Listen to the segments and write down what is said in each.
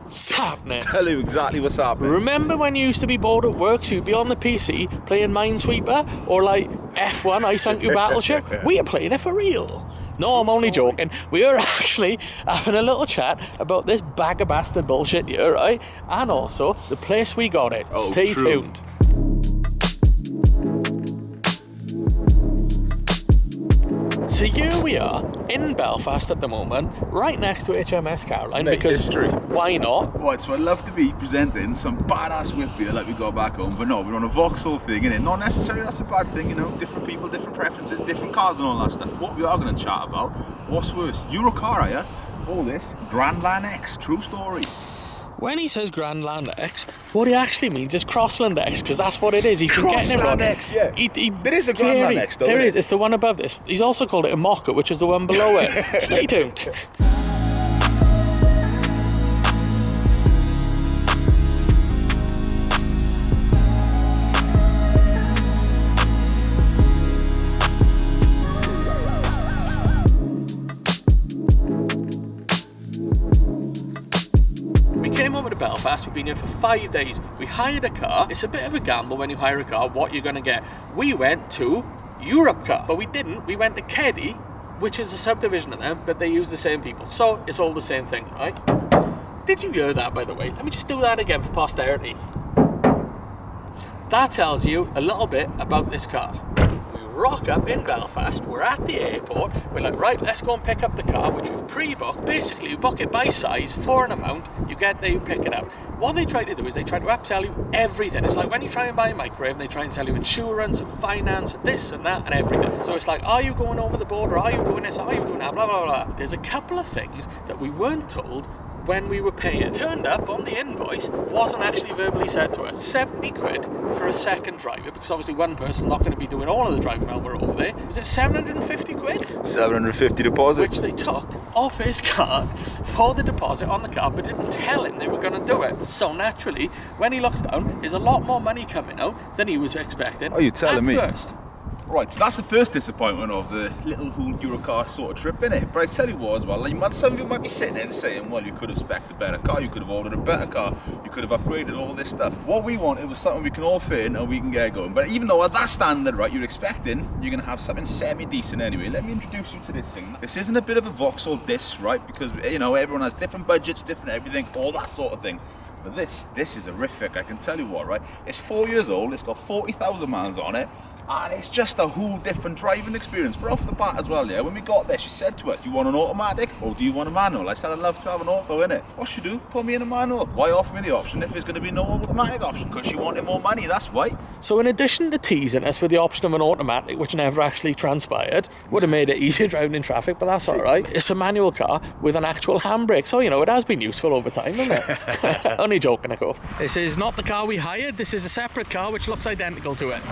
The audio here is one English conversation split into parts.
It's happening. Tell you exactly what's happening. Remember when you used to be bored at work, so you'd be on the PC playing Minesweeper or like F1, I Sunk You Battleship? We are playing it for real. No, I'm only joking. We are actually having a little chat about this bag of bastard bullshit here, right? And also the place we got it. Stay tuned. So here we are in Belfast at the moment, right next to HMS Caroline. Mate, because history. Why not? Right, so I'd love to be presenting some badass whip beer like we got back home, but no, we're on a Vauxhall thing, innit? Not necessarily that's a bad thing, you know, different people, different preferences, different cars and all that stuff. What we are going to chat about, what's worse, Europcar, are ya? All this, Crossland X, true story. When he says Crossland X, what he actually means is Crossland X, because that's what it is. He's been getting it wrong. Crossland X, yeah. There is a Crossland X, though. There is. It's the one above this. He's also called it a Mocha, which is the one below it. Stay tuned. Belfast. We've been here for 5 days. We hired a car. It's a bit of a gamble when you hire a car what you're going to get. We went to Europcar, but we didn't. We went to Keddy, which is a subdivision of them, but they use the same people, so it's all the same thing, right? Did you hear that, by the way? Let me just do that again for posterity. That tells you a little bit about this car. Rock up in Belfast, we're at the airport, we're like, right, let's go and pick up the car, which we've pre-booked. Basically, you book it by size for an amount, you get there, you pick it up. What they try to do is they try to upsell you everything. It's like when you try and buy a microwave, they try and sell you insurance and finance and this and that and everything. So it's like, are you going over the border? Are you doing this? Are you doing that? Blah, blah, blah. There's a couple of things that we weren't told when we were paying. Turned up on the invoice, wasn't actually verbally said to us. 70 quid for a second driver, because obviously one person's not going to be doing all of the driving while we're over there. Was it 750 quid? 750 deposit. Which they took off his card for the deposit on the car, but didn't tell him they were going to do it. So naturally, when he looks down, there's a lot more money coming out than he was expecting. Oh, you're telling me? First. Right, so that's the first disappointment of the little whole Europcar sort of trip, innit? But I tell you what as well, like, some of you might be sitting there and saying, well, you could have spec'd a better car, you could have ordered a better car, you could have upgraded all this stuff. What we wanted was something we can all fit in and we can get going. But even though at that standard, right, you're expecting you're going to have something semi-decent anyway. Let me introduce you to this thing. This isn't a bit of a Vauxhall diss, right? Because, you know, everyone has different budgets, different everything, all that sort of thing. But this is horrific, I can tell you what, right? It's 4 years old, it's got 40,000 miles on it, and it's just a whole different driving experience. But off the bat as well, yeah, when we got there, she said to us, do you want an automatic or do you want a manual? I said, I'd love to have an auto, innit? What should you do? Put me in a manual. Why offer me the option if there's going to be no automatic option? Because she wanted more money, that's why. So in addition to teasing us with the option of an automatic, which never actually transpired, would have made it easier driving in traffic, but that's all right. It's a manual car with an actual handbrake, so, you know, it has been useful over time, isn't it? Only joking, of course. This is not the car we hired. This is a separate car which looks identical to it.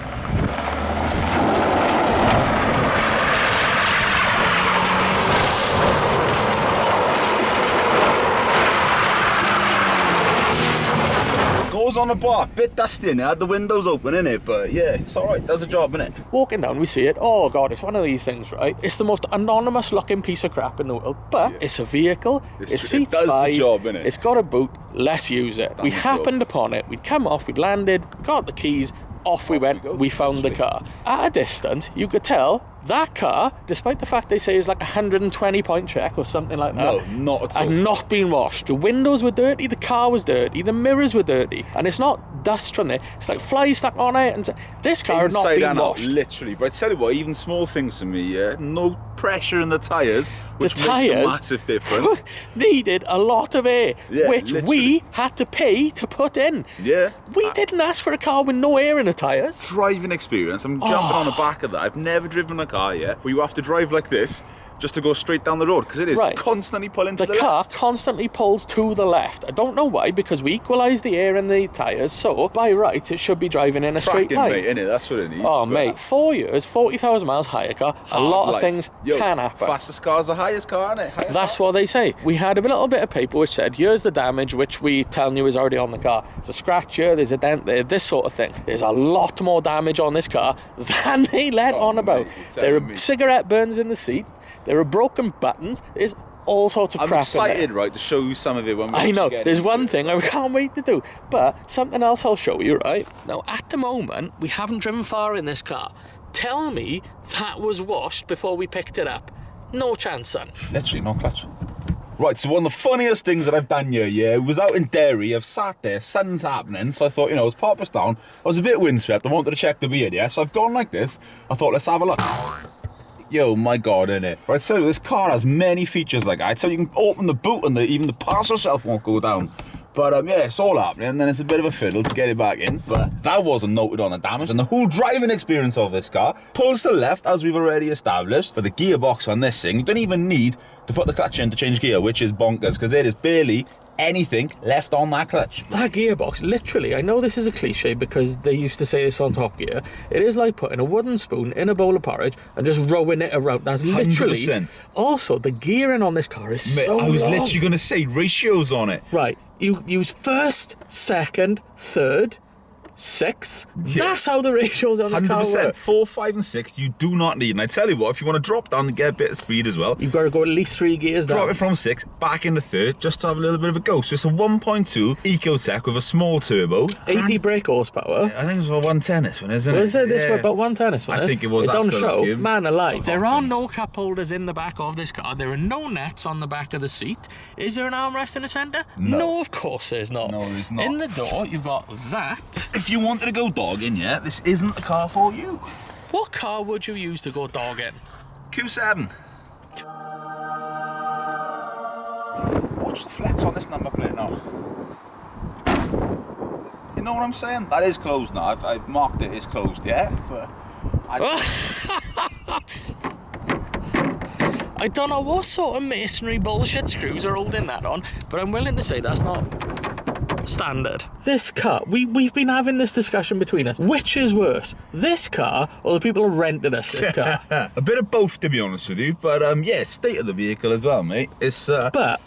Goes on a bar, bit dusty in it, had the windows open in it, but yeah, it's alright, does the job, innit? Walking down, we see it. Oh god, it's one of these things, right? It's the most anonymous looking piece of crap in the world, but it's a vehicle, it's seat 5, it does the job, innit? It's got a boot, let's use it. We happened upon it, we'd come off, we'd landed, got the keys, off we went, we found the car. At a distance, you could tell that car, despite the fact they say it's like a 120 point check or something like that, no, not at all, had not been washed. The windows were dirty, the car was dirty, the mirrors were dirty, and it's not dust from there, it's like flies stuck on it, and this car had not been washed. Literally, but I tell you what, even small things to me, yeah, no pressure in the tyres, which makes a massive difference. Needed a lot of air, which literally. We had to pay to put in. Yeah. We didn't ask for a car with no air in the tyres. Driving experience, I'm jumping on the back of that. I've never driven a car yet where you have to drive like this just to go straight down the road, because it is constantly pulling to the left. The car constantly pulls to the left. I don't know why, because we equalise the air in the tyres, so by rights it should be driving in a straight line. Mate, innit? That's what it needs. Oh mate, 4 years, 40,000 miles higher car, a lot of things can happen. Fastest car's the highest car, innit? That's what they say. We had a little bit of paper which said, here's the damage, which we telling you is already on the car. There's a scratch here, there's a dent there, this sort of thing. There's a lot more damage on this car than they let on about. There are cigarette burns in the seat. There are broken buttons. There's all sorts of I'm crap excited, in there. right, to show you some of it when we I know, get there's into one it. thing I can't wait to do, but something else I'll show you, right? Now, at the moment, we haven't driven far in this car. Tell me that was washed before we picked it up. No chance, son. Literally, no clutch. Right, so one of the funniest things that I've done here, yeah, was out in Derry. I've sat there, sun's happening, so I thought, you know, let's pop us down. I was a bit windswept, I wanted to check the beard, yeah, so I've gone like this. I thought, let's have a look. Yo, my God, innit? Right, so this car has many features like that. So you can open the boot and even the parcel shelf won't go down. But yeah, it's all happening, and then it's a bit of a fiddle to get it back in. But that wasn't noted on the damage. And the whole driving experience of this car pulls to the left, as we've already established. But the gearbox on this thing, you don't even need to put the clutch in to change gear, which is bonkers, because there is barely anything left on that clutch. That gearbox, literally, I know this is a cliche because they used to say this on Top Gear, it is like putting a wooden spoon in a bowl of porridge and just rowing it around. That's literally... 100%. Also, the gearing on this car is Mate, so I was long. literally going to say ratios on it. Right, you use first, second, third, sixth. Yeah. That's how the ratios on this car 100%. work. 4, 5 and 6 you do not need. And I tell you what, if you want to drop down and get a bit of speed as well, You've got to go at least 3 gears down. drop it from 6 back into third just to have a little bit of a go. So it's a 1.2 Ecotec with a small turbo. 80 brake horsepower. I think it's about 110 this one, isn't it? Was it this Yeah. one about 110 this one? I think it was It don't after show. that, Man alive. There are things. no cup holders in the back of this car. There are no nets on the back of the seat. Is there an armrest in the centre? No. Of course there's not. No, there's not. In the door, you've got that. If you wanted to go dogging, yeah, this isn't the car for you. What car would you use to go dogging? Q7. Watch the flex on this number plate now. You know what I'm saying? That is closed now. I've marked it as closed, yeah? But I don't know what sort of masonry bullshit screws are holding that on, but I'm willing to say that's not standard. This car, we've been having this discussion between us. Which is worse, this car or the people who rented us this car? a bit of both, to be honest with you. But yeah, state of the vehicle as well, mate. It's But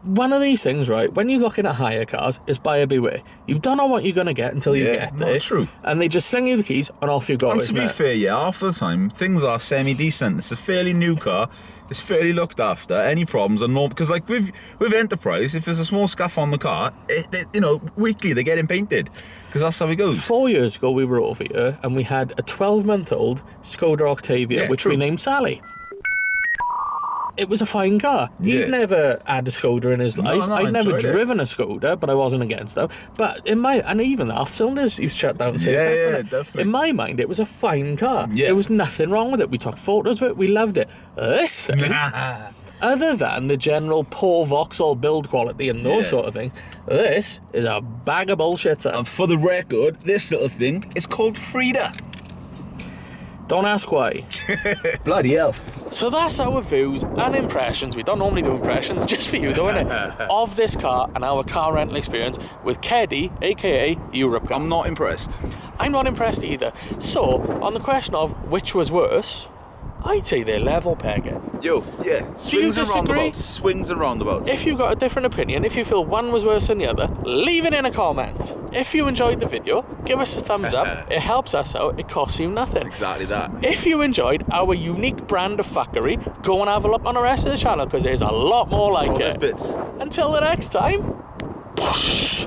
one of these things, right, when you're looking at hire cars, is buyer beware. You don't know what you're going to get until you Yeah, get not there. true. And they just sling you the keys and off you go, and to isn't be it? fair, yeah, half the time things are semi-decent. It's a fairly new car. It's fairly looked after. Any problems are normal, because like with Enterprise, if there's a small scuff on the car, you know, weekly they're getting painted, because that's how it goes. 4 years ago we were over here and we had a 12-month-old Skoda Octavia, Yeah, which true. we named Sally. It was a fine car. Yeah. He'd never had a Skoda in his life. no, I I'd never enjoyed it. driven a Skoda, but I wasn't against them. But and even the half cylinders used to shut down. Yeah, definitely. In my mind, it was a fine car. Yeah. There was nothing wrong with it. We took photos of it. We loved it. This thing, other than the general poor Vauxhall build quality and those Yeah. sort of things, this is a bag of bullshit, son. And for the record, this little thing is called Frida. Don't ask why. Bloody hell. So that's our views and impressions. We don't normally do impressions, just for you though, innit? Of this car and our car rental experience with Keddy, aka Europcar. I'm not impressed. I'm not impressed either. So, on the question of which was worse, I'd say they're level pegging. Yo, yeah. Swings and disagree? roundabouts. Swings and roundabouts. If you've got a different opinion, if you feel one was worse than the other, leave it in a comment. If you enjoyed the video, give us a thumbs up. It helps us out. It costs you nothing. Exactly that. If you enjoyed our unique brand of fuckery, go and have a look on the rest of the channel because there's a lot more like All those it. bits. Until the next time, whoosh.